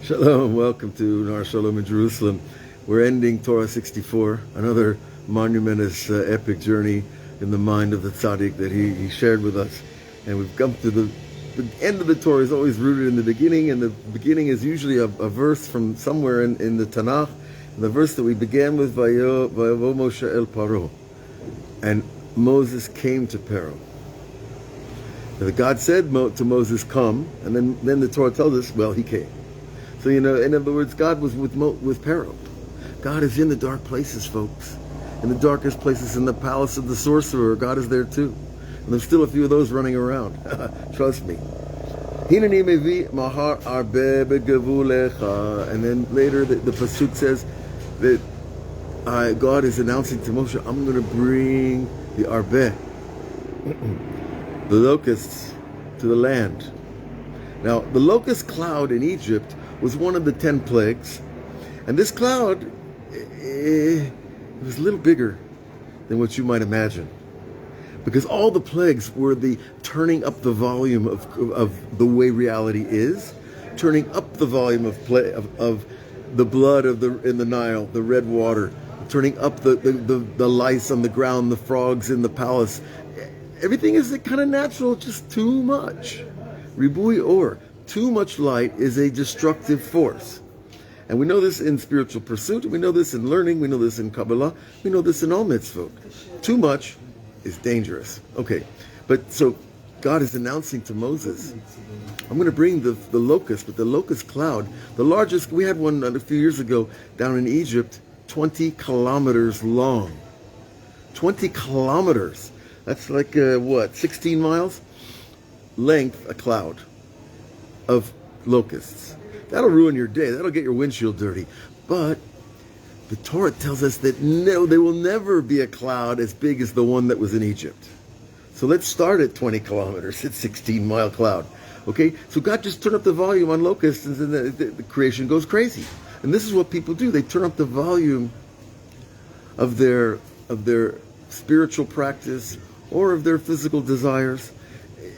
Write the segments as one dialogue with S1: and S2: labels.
S1: Shalom, welcome to Nar Shalom in Jerusalem. We're ending Torah 64, another monumentous epic journey in the mind of the tzaddik that he shared with us. And we've come to the end of the Torah is always rooted in the beginning, and the beginning is usually a verse from somewhere in the Tanakh. And the verse that we began with, Vayavo Moshe el Paro. And Moses came to Pharaoh. And God said to Moses, come, and then the Torah tells us, well, he came. So, in other words, God was with Pharaoh. God is in the dark places, folks. In the darkest places, in the palace of the sorcerer, God is there too. And there's still a few of those running around. Trust me. Hineni mevi mahar arbe begevulecha. And then later the pasuk says that God is announcing to Moshe, I'm going to bring the arbe, the locusts, to the land. Now, the locust cloud in Egypt was one of the 10 plagues. And this cloud, it was a little bigger than what you might imagine. Because all the plagues were the turning up the volume of the way reality is, turning up the volume of the blood in the Nile, the red water, turning up the lice on the ground, the frogs in the palace. Everything is kind of natural, just too much. Ribui or. Too much light is a destructive force. And we know this in spiritual pursuit, we know this in learning, we know this in Kabbalah, we know this in all mitzvot. Too much is dangerous. Okay, but so God is announcing to Moses, I'm going to bring the locust, but the locust cloud, the largest, we had one a few years ago down in Egypt, 20 kilometers long. 20 kilometers. That's like, 16 miles? Length, a cloud of locusts. That'll ruin your day. That'll get your windshield dirty. But the Torah tells us that no, there will never be a cloud as big as the one that was in Egypt. So let's start at 20 kilometers. It's 16-mile cloud. Okay? So God just turned up the volume on locusts, and then the creation goes crazy. And this is what people do. They turn up the volume of their spiritual practice or of their physical desires.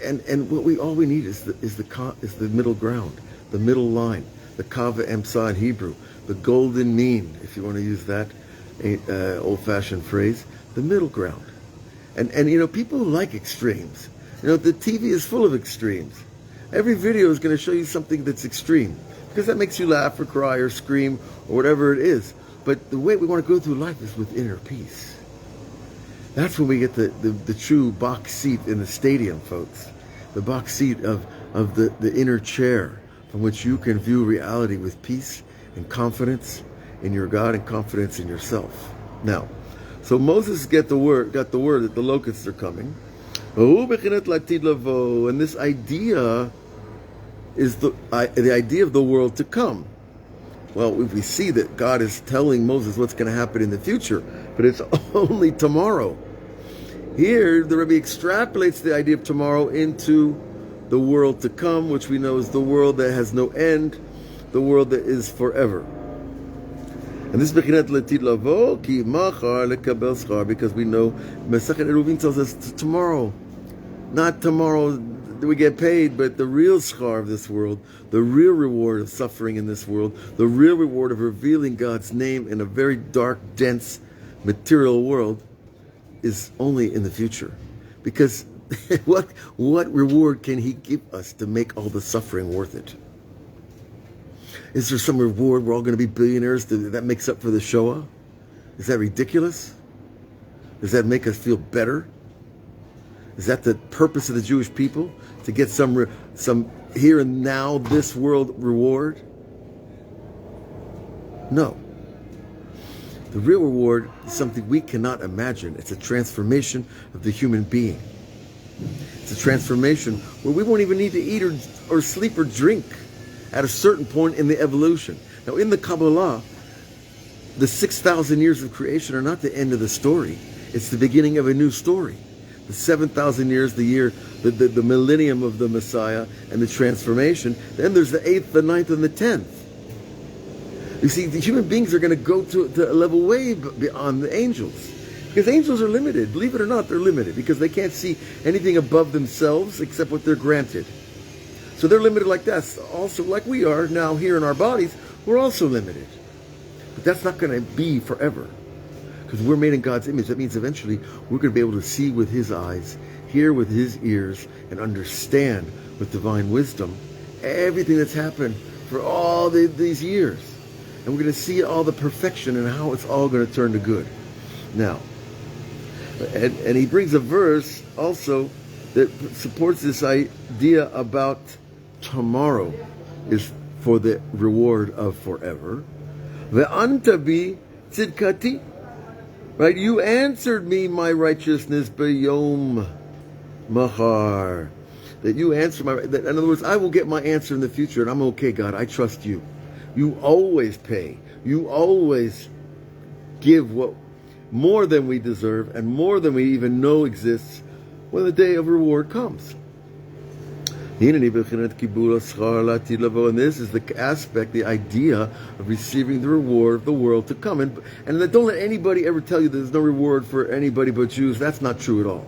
S1: And all we need is the middle ground, the middle line, the kava emsa in Hebrew, the golden mean, if you want to use that old-fashioned phrase, the middle ground. And people like extremes. The TV is full of extremes. Every video is going to show you something that's extreme because that makes you laugh or cry or scream or whatever it is. But the way we want to go through life is with inner peace. That's when we get the true box seat in the stadium, folks. The box seat of the inner chair from which you can view reality with peace and confidence in your God and confidence in yourself. Now, so Moses got the word that the locusts are coming. And this idea is the idea of the world to come. Well, we see that God is telling Moses what's going to happen in the future, but it's only tomorrow. Here, the Rebbe extrapolates the idea of tomorrow into the world to come, which we know is the world that has no end, the world that is forever. And this is Bechinat Letid Lavo, Ki Machar Lekabel Schar, because we know Masechet Eruvin tells us tomorrow, not tomorrow that we get paid, but the real schar of this world, the real reward of suffering in this world, the real reward of revealing God's name in a very dark, dense, material world is only in the future. Because what reward can He give us to make all the suffering worth it? Is there some reward we're all going to be billionaires that makes up for the Shoah? Is that ridiculous? Does that make us feel better? Is that the purpose of the Jewish people? To get some here and now, this world reward? No. The real reward is something we cannot imagine. It's a transformation of the human being. It's a transformation where we won't even need to eat or sleep or drink at a certain point in the evolution. Now, in the Kabbalah, the 6,000 years of creation are not the end of the story. It's the beginning of a new story. The 7,000 years, the millennium of the Messiah and the transformation. Then there's the 8th, the 9th, and the 10th. You see, the human beings are going to go to a level way beyond the angels. Because angels are limited. Believe it or not, they're limited. Because they can't see anything above themselves except what they're granted. So they're limited like that. Also, like we are now here in our bodies, we're also limited. But that's not going to be forever. Because we're made in God's image. That means eventually we're going to be able to see with His eyes, hear with His ears, and understand with divine wisdom everything that's happened for all these years. And we're going to see all the perfection and how it's all going to turn to good. Now, and he brings a verse also that supports this idea about tomorrow is for the reward of forever. Ve'anta bi tzidkati. Right? You answered me my righteousness b'yom mahar. That you answer in other words, I will get my answer in the future, and I'm okay, God. I trust you. You always pay. You always give what more than we deserve and more than we even know exists when the day of reward comes. And this is the aspect, the idea of receiving the reward of the world to come. And don't let anybody ever tell you there's no reward for anybody but Jews. That's not true at all.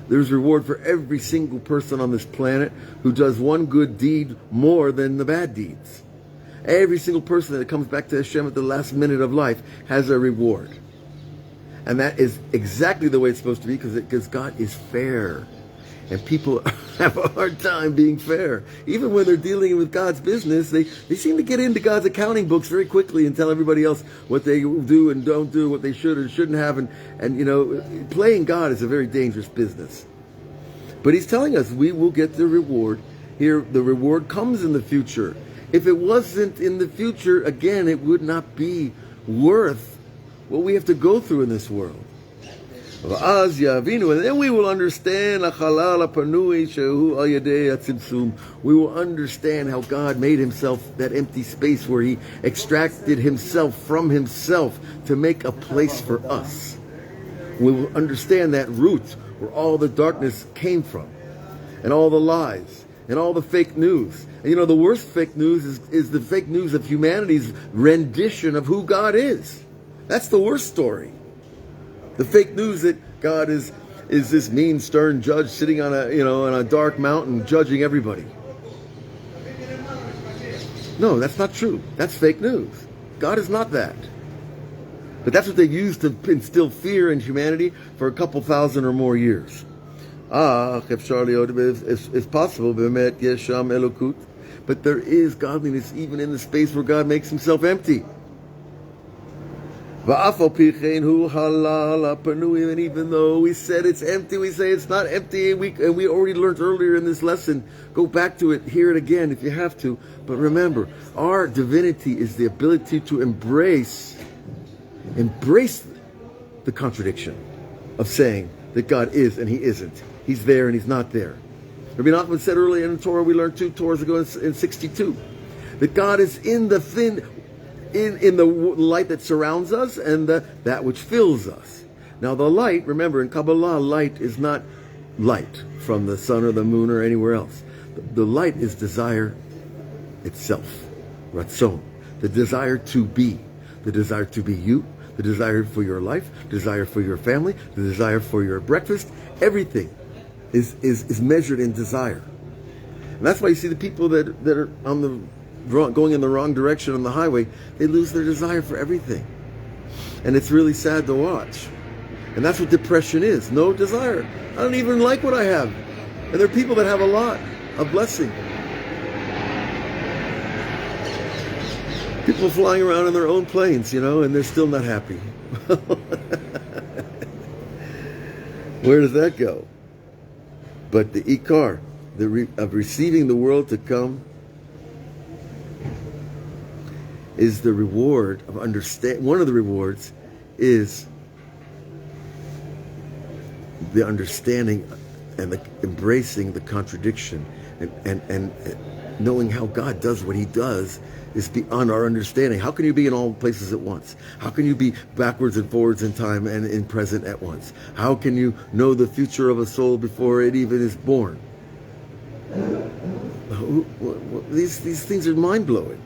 S1: There's reward for every single person on this planet who does one good deed more than the bad deeds. Every single person that comes back to Hashem at the last minute of life has a reward. And that is exactly the way it's supposed to be because God is fair. And people have a hard time being fair. Even when they're dealing with God's business, they seem to get into God's accounting books very quickly and tell everybody else what they do and don't do, what they should or shouldn't have. And you know, playing God is a very dangerous business. But He's telling us we will get the reward. Here, the reward comes in the future. If it wasn't in the future, again, it would not be worth what we have to go through in this world. And then we will understand we will understand how God made Himself that empty space where He extracted Himself from Himself to make a place for us. We will understand that root where all the darkness came from, and all the lies, and all the fake news. And you know, the worst fake news is the fake news of humanity's rendition of who God is. That's the worst story. The fake news that God is this mean, stern judge sitting on a dark mountain judging everybody. No, that's not true. That's fake news. God is not that. But that's what they used to instill fear in humanity for a couple thousand or more years. It's possible, but there is godliness even in the space where God makes Himself empty. And even though we said it's empty, we say it's not empty. And we already learned earlier in this lesson. Go back to it, hear it again if you have to. But remember, our divinity is the ability to embrace the contradiction of saying that God is and He isn't. He's there and He's not there. Rabbi Nachman said earlier in the Torah, we learned 2 Torahs ago in 62, that God is in the in the light that surrounds us and that which fills us. Now the light, remember in Kabbalah, light is not light from the sun or the moon or anywhere else. The light is desire itself, ratzon, the desire to be you, the desire for your life, desire for your family, the desire for your breakfast. Everything is measured in desire. And that's why you see the people that are going in the wrong direction on the highway, they lose their desire for everything. And it's really sad to watch. And that's what depression is. No desire. I don't even like what I have. And there are people that have a lot of blessing. People flying around in their own planes, and they're still not happy. Where does that go? But the ikar, of receiving the world to come, is the reward of understand. One of the rewards is the understanding and the embracing the contradiction and knowing how God does what He does is beyond our understanding. How can you be in all places at once? How can you be backwards and forwards in time and in present at once? How can you know the future of a soul before it even is born? These things are mind-blowing.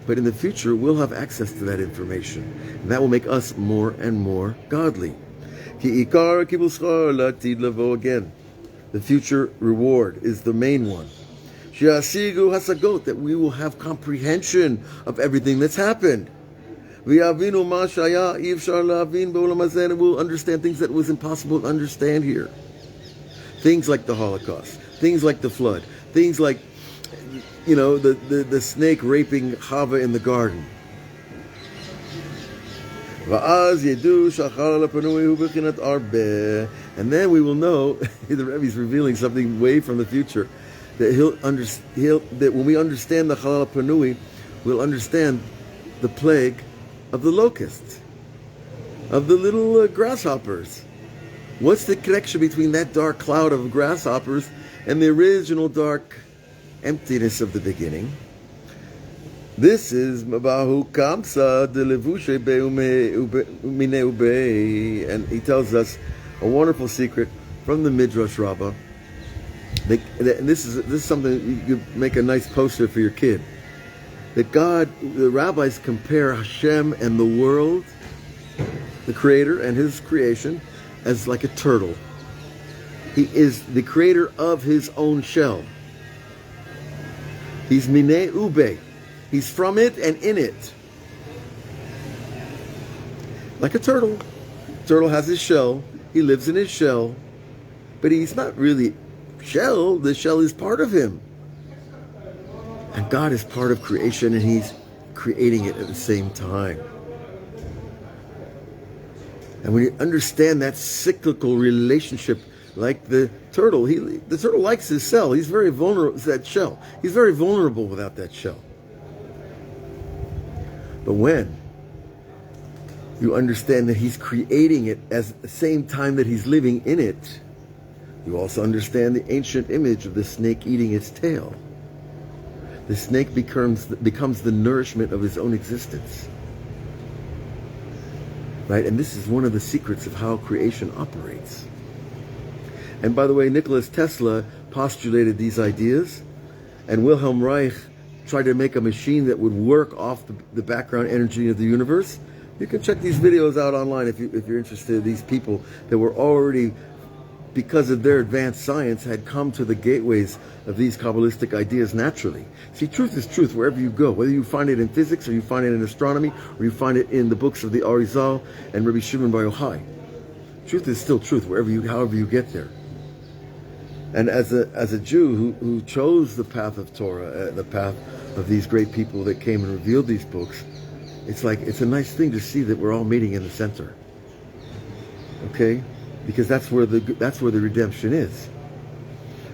S1: But in the future, we'll have access to that information. And that will make us more and more godly. Again, the future reward is the main one. Shiasigu hasagot, that we will have comprehension of everything that's happened. V'yavinu ma shaya ifshar la'avin b'olam hazeh, and we'll understand things that was impossible to understand here. Things like the Holocaust, things like the flood, things like, the snake raping Chava in the garden. And then we will know, the Rebbe's revealing something way from the future, that that when we understand the Chalal Panui, we'll understand the plague of the locusts, of the little grasshoppers. What's the connection between that dark cloud of grasshoppers and the original dark emptiness of the beginning? This is Mabahu Kamsa de Levushe Ube, and he tells us a wonderful secret from the Midrash Rabbah. And this is something you could make a nice poster for your kid. That the rabbis compare Hashem and the world, the Creator and His creation, as like a turtle. He is the creator of his own shell. He's Minei Ube. He's from it and in it. Like a turtle. Turtle has his shell. He lives in his shell. But he's not really shell. The shell is part of him. And God is part of creation, and He's creating it at the same time. And when you understand that cyclical relationship, like the turtle likes his shell. He's very vulnerable. That shell. He's very vulnerable without that shell. But when you understand that He's creating it at the same time that He's living in it, you also understand the ancient image of the snake eating its tail. The snake becomes the nourishment of his own existence. Right? And this is one of the secrets of how creation operates. And by the way, Nikola Tesla postulated these ideas, and Wilhelm Reich tried to make a machine that would work off the background energy of the universe. You can check these videos out online if you're interested. These people that were already, because of their advanced science, had come to the gateways of these Kabbalistic ideas naturally. See, truth is truth wherever you go, whether you find it in physics, or you find it in astronomy, or you find it in the books of the Arizal and Rabbi Shimon Bar Yochai. Truth is still truth however you get there. And as a Jew who chose the path of Torah, the path of these great people that came and revealed these books, it's a nice thing to see that we're all meeting in the center. Okay? Because that's where the redemption is.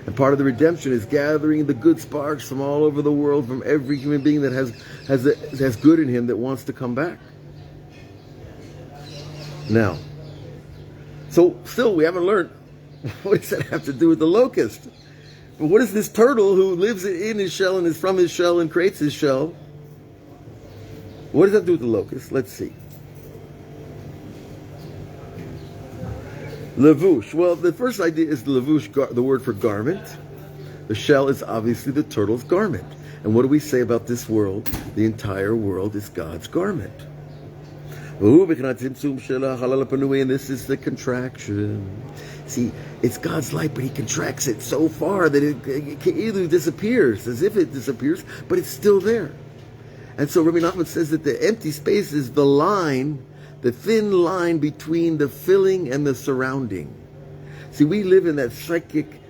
S1: And part of the redemption is gathering the good sparks from all over the world, from every human being that has good in him that wants to come back. Now, so still we haven't learned, what does that have to do with the locust? But what is this turtle who lives in his shell and is from his shell and creates his shell? What does that do with the locust? Let's see. Levush. Well, the first idea is the levush, the word for garment. The shell is obviously the turtle's garment. And what do we say about this world? The entire world is God's garment. And this is the contraction. See, it's God's light, but He contracts it so far that it either disappears, as if it disappears, but it's still there. And so Rabbi Nachman says that the empty space is the line, the thin line between the filling and the surrounding. See, we live in that psychic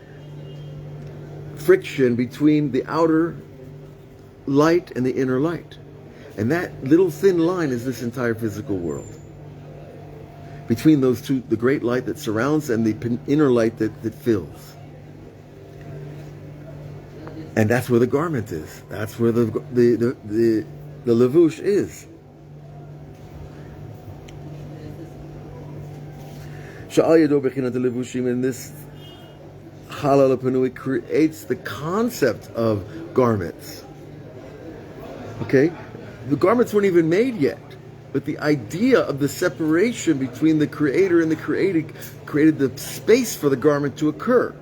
S1: friction between the outer light and the inner light. And that little thin line is this entire physical world. Between those two, the great light that surrounds and the inner light that fills. And that's where the garment is. That's where the levush is. And this halal panui creates the concept of garments. Okay? The garments weren't even made yet. But the idea of the separation between the creator and the created created the space for the garment to occur.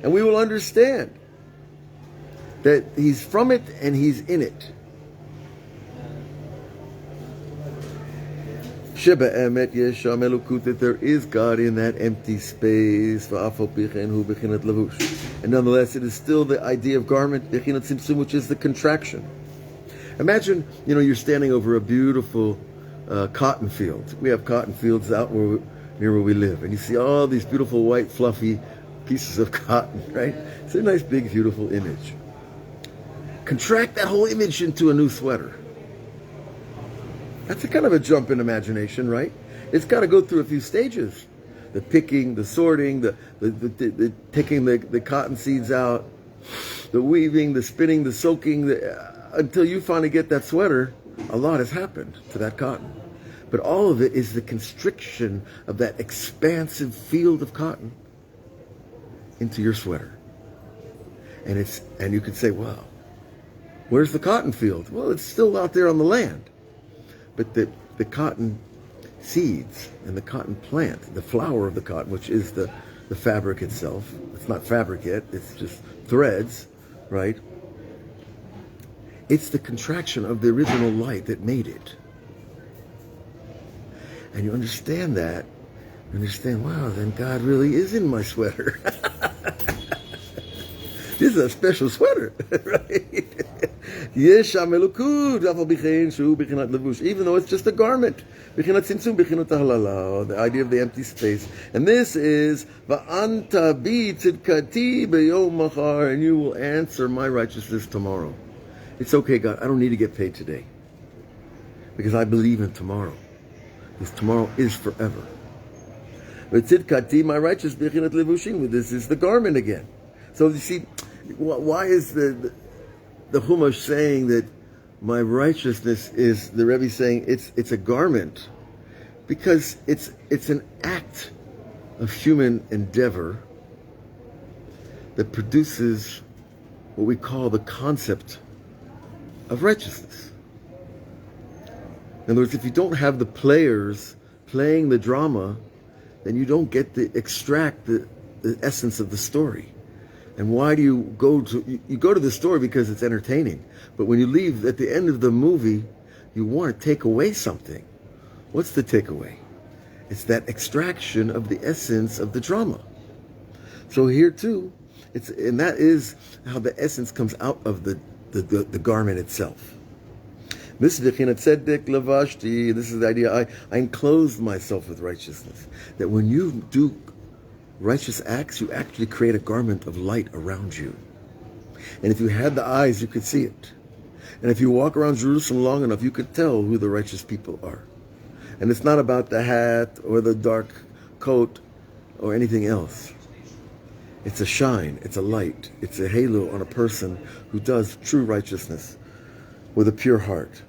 S1: And we will understand that He's from it and He's in it. Sheba emet yesham elokut, that there is God in that empty space. And nonetheless, it is still the idea of garment, which is the contraction. Imagine, you're standing over a beautiful cotton field. We have cotton fields out near where we live, and you see all these beautiful white, fluffy pieces of cotton, right? It's a nice, big, beautiful image. Contract that whole image into a new sweater. That's a kind of a jump in imagination, right? It's got to go through a few stages. The picking, the sorting, the taking the cotton seeds out, the weaving, the spinning, the soaking, until you finally get that sweater. A lot has happened to that cotton. But all of it is the constriction of that expansive field of cotton into your sweater. And you could say, wow, where's the cotton field? Well, it's still out there on the land. But the cotton seeds and the cotton plant, the flower of the cotton, which is the fabric itself. It's not fabric yet, it's just threads, right? It's the contraction of the original light that made it. And you understand that. You understand, wow, then God really is in my sweater. This is a special sweater, right? Even though it's just a garment. The idea of the empty space. And this is, and you will answer my righteousness tomorrow. It's okay, God, I don't need to get paid today. Because I believe in tomorrow. Because tomorrow is forever. But tzidkati, my righteousness, this is the garment again. So you see, why is the Chumash saying that my righteousness is, the Rebbe saying it's a garment? Because it's an act of human endeavor that produces what we call the concept of righteousness. In other words, if you don't have the players playing the drama, then you don't get to extract the essence of the story. And why do you go to the story because it's entertaining. But when you leave at the end of the movie, you want to take away something. What's the takeaway? It's that extraction of the essence of the drama. So here too, and that is how the essence comes out of the garment itself. This is the idea. I enclose myself with righteousness. That when you do righteous acts, you actually create a garment of light around you. And if you had the eyes, you could see it. And if you walk around Jerusalem long enough, you could tell who the righteous people are. And it's not about the hat or the dark coat or anything else. It's a shine, it's a light, it's a halo on a person who does true righteousness with a pure heart.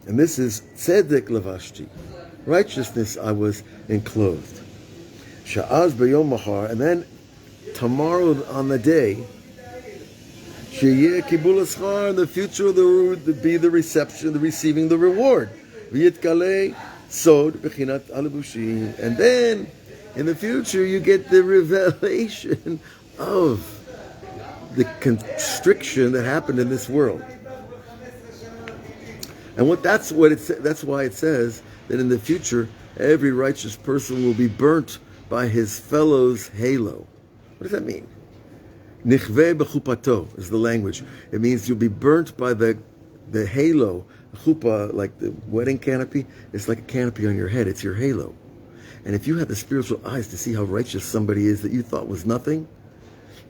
S1: And this is tzedek levashti. Righteousness I was enclosed. Sha'az b'yom mahar, and then tomorrow on the day, sheyeh kibul aschar, in the future there will be the reception, the receiving the reward. V'yitkalei sod b'chinat alebushim, and then in the future you get the revelation of the constriction that happened in this world. And that's why it says that in the future every righteous person will be burnt by his fellow's halo. What does that mean? Nichve b'chupato is the language. It means you'll be burnt by the halo. Chuppah, like the wedding canopy, it's like a canopy on your head. It's your halo. And if you had the spiritual eyes to see how righteous somebody is that you thought was nothing,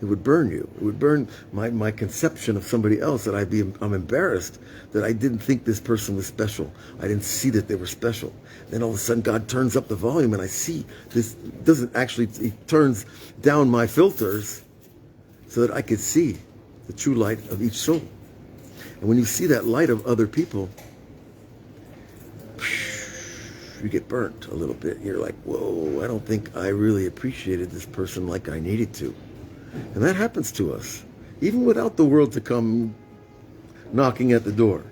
S1: it would burn you. It would burn my conception of somebody else, that I'm embarrassed that I didn't think this person was special. I didn't see that they were special. Then all of a sudden God turns up the volume and I see this doesn't actually, he turns down my filters so that I could see the true light of each soul. And when you see that light of other people, you get burnt a little bit. You're like, whoa, I don't think I really appreciated this person like I needed to. And that happens to us, even without the world to come knocking at the door.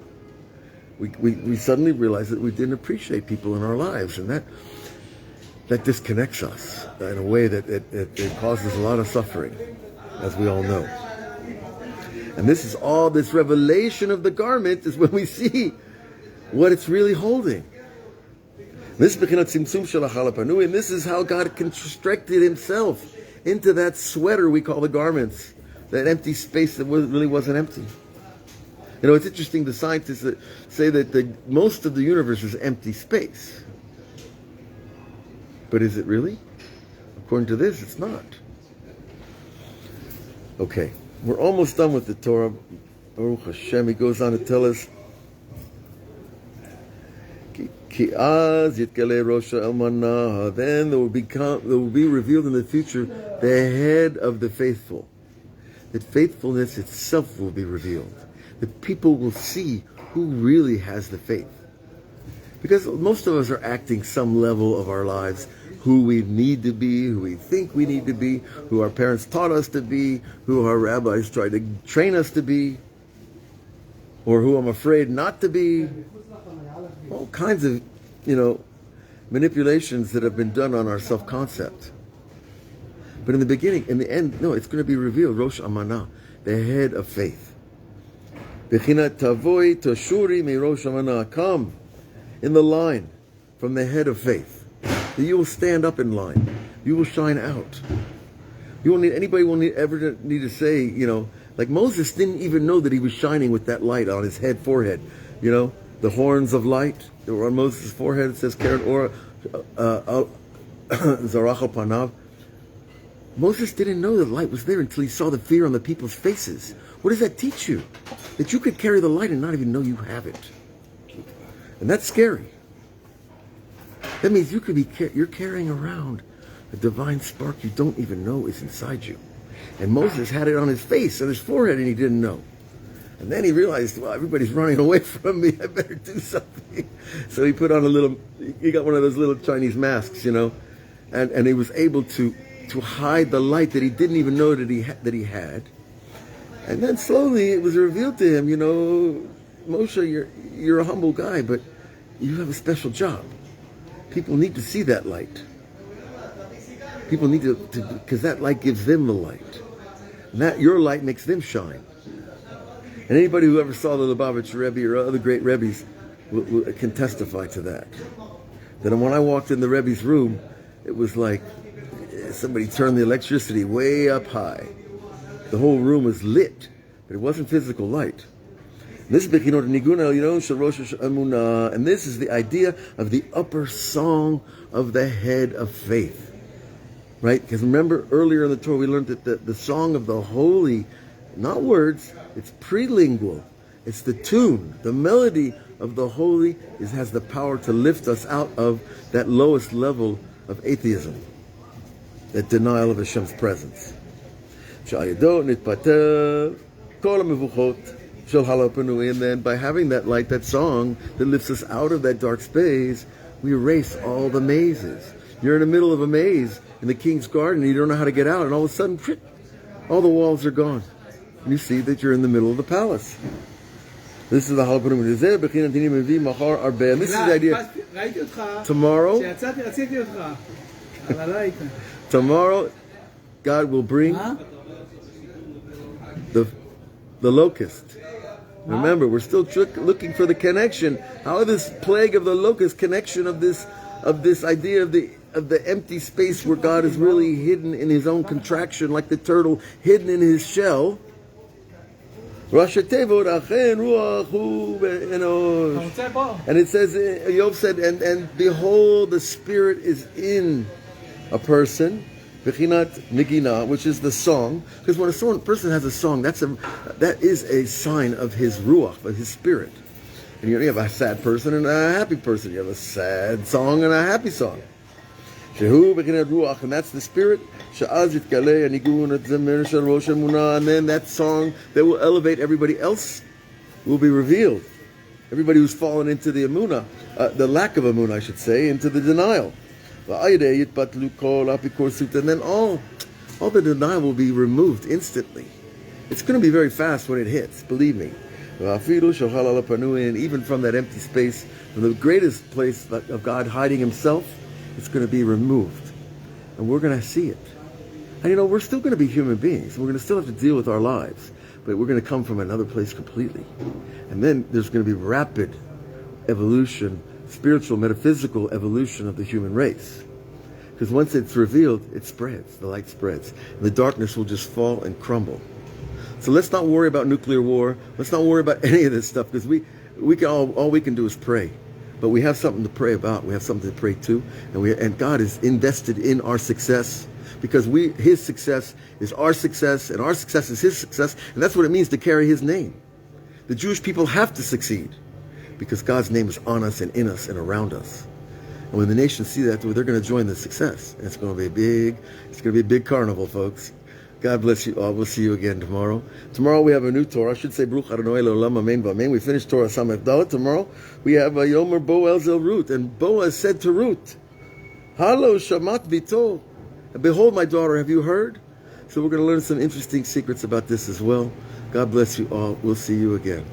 S1: We suddenly realize that we didn't appreciate people in our lives, and that disconnects us in a way that it causes a lot of suffering, as we all know. And this is all, this revelation of the garment is when we see what it's really holding. This bechinat tzimtzum shel hachal hapanui, and this is how God constricted himself into that sweater we call the garments, that empty space that really wasn't empty. You know, it's interesting, the scientists that say that most of the universe is empty space. But is it really? According to this, it's not. Okay, we're almost done with the Torah. Baruch Hashem, he goes on to tell us, then there will be revealed in the future the head of the faithful. That faithfulness itself will be revealed. That people will see who really has the faith. Because most of us are acting some level of our lives who we need to be, who we think we need to be, who our parents taught us to be, who our rabbis tried to train us to be, or who I'm afraid not to be. All kinds of, manipulations that have been done on our self-concept. But in the beginning, in the end, no, it's going to be revealed, Rosh Amanah, the head of faith. Bechinat tavoi tashuri mi Rosh Amanah, come in the line from the head of faith. That you will stand up in line. You will shine out. Anybody will ever need to say, like Moses didn't even know that he was shining with that light on his forehead. The horns of light that were on Moses' forehead. It says, Karen Ora Zarachal Panav. Moses didn't know the light was there until he saw the fear on the people's faces. What does that teach you? That you could carry the light and not even know you have it. And that's scary. That means you're carrying around a divine spark you don't even know is inside you. And Moses had it on his face, on his forehead, and he didn't know. And then he realized, well, everybody's running away from me. I better do something. So he put on he got one of those little Chinese masks, and he was able to hide the light that he didn't even know that he had. And then slowly it was revealed to him, Moshe, you're a humble guy, but you have a special job. People need to see that light. People need to because that light gives them the light. And that your light makes them shine. And anybody who ever saw the Lubavitch Rebbe or other great Rebbes can testify to that. That when I walked in the Rebbe's room, it was like somebody turned the electricity way up high. The whole room was lit, but it wasn't physical light. And this is the idea of the upper song of the head of faith. Right? Because remember earlier in the Torah we learned that the song of the holy, not words, it's prelingual. It's the tune, the melody of the holy has the power to lift us out of that lowest level of atheism, that denial of Hashem's presence. And then by having that light, that song that lifts us out of that dark space, we erase all the mazes. You're in the middle of a maze in the king's garden and you don't know how to get out, and all of a sudden, all the walls are gone. And you see that you're in the middle of the palace. This is the halapanim. And this is the idea. Tomorrow, God will bring the locust. Remember, we're still looking for the connection. How this plague of the locust connection of this idea of the empty space where God is really hidden in his own contraction, like the turtle hidden in his shell. And it says, Yov said, and behold, the Spirit is in a person, Bechinat Nigina, which is the song. Because when a person has a song, that is a sign of his ruach, of his spirit. And you have a sad person and a happy person. You have a sad song and a happy song. Shehu Bechinat Ruach, and that's the spirit. And then that song that will elevate everybody else will be revealed. Everybody who's fallen into the emunah, the lack of emunah, I should say, into the denial. And then all the denial will be removed instantly. It's going to be very fast when it hits, believe me. And even from that empty space, from the greatest place of God hiding himself, it's going to be removed. And we're going to see it. And we're still going to be human beings. We're going to still have to deal with our lives. But we're going to come from another place completely. And then there's going to be rapid evolution, spiritual, metaphysical evolution of the human race. Because once it's revealed, it spreads, the light spreads. And the darkness will just fall and crumble. So let's not worry about nuclear war. Let's not worry about any of this stuff, because we can all we can do is pray. But we have something to pray about. We have something to pray to. And God is invested in our success, because His success is our success, and our success is His success. And that's what it means to carry His name. The Jewish people have to succeed, because God's name is on us and in us and around us. And when the nations see that, they're going to join the success. And it's going to be a big carnival, folks. God bless you all. We'll see you again tomorrow. Tomorrow we have a new Torah. I should say, Baruch Adonai Le'olam Amen V'Amen. We finished Torah Samech Dalet. Tomorrow we have Yomer Boaz El Ruth. And Boaz said to Ruth, Halo Shamat Bito. Behold, my daughter, have you heard? So we're going to learn some interesting secrets about this as well. God bless you all. We'll see you again.